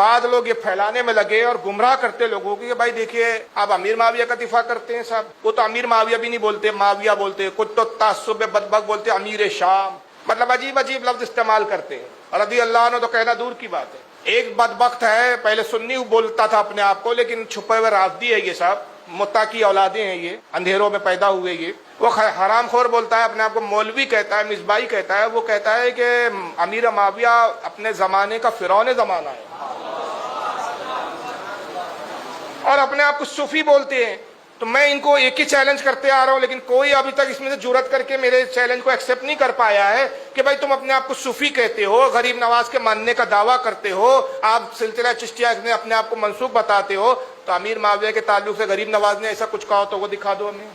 بعد لوگ یہ پھیلانے میں لگے اور گمراہ کرتے لوگوں کی کہ بھائی دیکھیے آپ امیر معاویہ کا دفاع کرتے ہیں صاحب، وہ تو امیر معاویہ بھی نہیں بولتے، معاویہ بولتے، کچھ تو تعصب بدبخت بولتے امیر شام، مطلب عجیب عجیب لفظ استعمال کرتے ہیں، رضی اللہ عنہ تو کہنا دور کی بات ہے۔ ایک بدبخت ہے، پہلے سنی بولتا تھا اپنے آپ کو، لیکن چھپے ہوئے رافضی ہے یہ صاحب، متا کی اولادیں ہیں یہ، اندھیروں میں پیدا ہوئے یہ، وہ حرام خور بولتا ہے، اپنے آپ کو مولوی کہتا ہے، مصباحی کہتا ہے، وہ کہتا ہے کہ امیر معاویہ اپنے زمانے کا فرعون زمانہ ہے، اور اپنے آپ کو صوفی بولتے ہیں۔ تو میں ان کو ایک ہی چیلنج کرتے آ رہا ہوں، لیکن کوئی ابھی تک اس میں سے جرأت کر کے میرے چیلنج کو ایکسیپٹ نہیں کر پایا ہے کہ بھائی تم اپنے آپ کو صوفی کہتے ہو، غریب نواز کے ماننے کا دعویٰ کرتے ہو، آپ سلسلہ چشتیہ میں اپنے آپ کو منسوب بتاتے ہو، تو امیر معاویہ کے تعلق سے غریب نواز نے ایسا کچھ کہا ہو تو وہ دکھا دو ہمیں،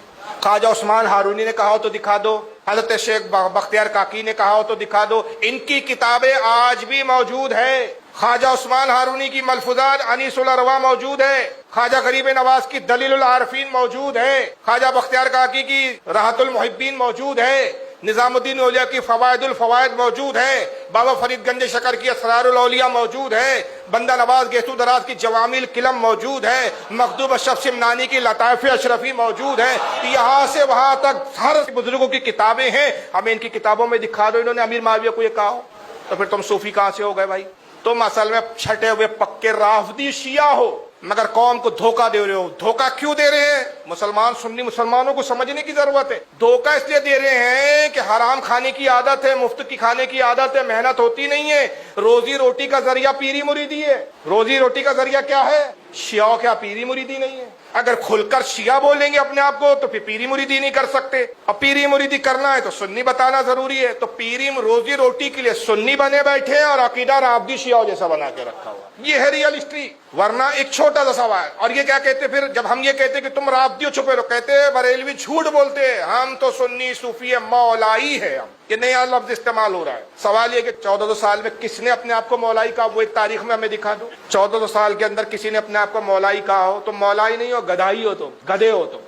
خواجہ عثمان ہارونی نے کہا ہو تو دکھا دو، حضرت شیخ بختیار کاکی نے کہا ہو تو دکھا دو۔ ان کی کتابیں آج بھی موجود ہے، خواجہ عثمان ہارونی کی ملفوظات انیس الارواح موجود ہے، خواجہ غریب نواز کی دلیل العارفین موجود ہے، خواجہ بختیار کاکی کی راحت المحبین موجود ہے، نظام الدین اولیاء کی فوائد الفوائد موجود ہے، بابا فرید گنج شکر کی اسرار الاولیاء موجود ہے، بندہ نواز گیسو دراز کی جوامع الکلم موجود ہے، مخدوم اشرف شمنانی کی لطائف اشرفی موجود ہے، یہاں سے وہاں تک ہر بزرگوں کی کتابیں ہیں، ہمیں ان کی کتابوں میں دکھا دو انہوں نے امیر معاویہ کو یہ کہا ہو، تو پھر تم صوفی کہاں سے ہو گئے بھائی؟ تم اصل میں چھٹے ہوئے پکے رافضی شیعہ ہو، مگر قوم کو دھوکہ دے رہے ہو۔ دھوکہ کیوں دے رہے ہیں؟ مسلمان سنی مسلمانوں کو سمجھنے کی ضرورت ہے۔ دھوکہ اس لیے دے رہے ہیں کہ حرام کھانے کی عادت ہے، مفت کی کھانے کی عادت ہے، محنت ہوتی نہیں ہے، روزی روٹی کا ذریعہ پیری مریدی ہے۔ روزی روٹی کا ذریعہ کیا ہے؟ شیعہ، کیا پیری مریدی نہیں ہے؟ اگر کھل کر شیعہ بولیں گے اپنے آپ کو تو پھر پیری مریدی نہیں کر سکتے، اور پیری مریدی کرنا ہے تو سنی بتانا ضروری ہے۔ تو پیری روزی روٹی کے لیے سنی بنے بیٹھے ہیں اور عقیدہ رافضی شیعہ جیسا بنا کے رکھا ہوا، یہ ہے ریئل ہسٹری۔ ورنہ ایک چھوٹا سا سوال، اور یہ کیا کہتے پھر جب ہم یہ کہتے کہ تم رافضی چھپے رہو، کہتے بریلوی جھوٹ بولتے ہیں، ہم تو سنی صوفی مولائی ہے، ہم یہ نیا لفظ استعمال ہو رہا ہے۔ سوال یہ کہ 1400 سال میں کس نے اپنے آپ کو مولائی کہا؟ وہ ایک تاریخ میں ہمیں دکھا دو۔ 1400 سال کے اندر کسی نے اپنے آپ کو مولائی کہا ہو؟ تم مولائی نہیں ہو، گدھائی ہو، تم گدھے ہو تم۔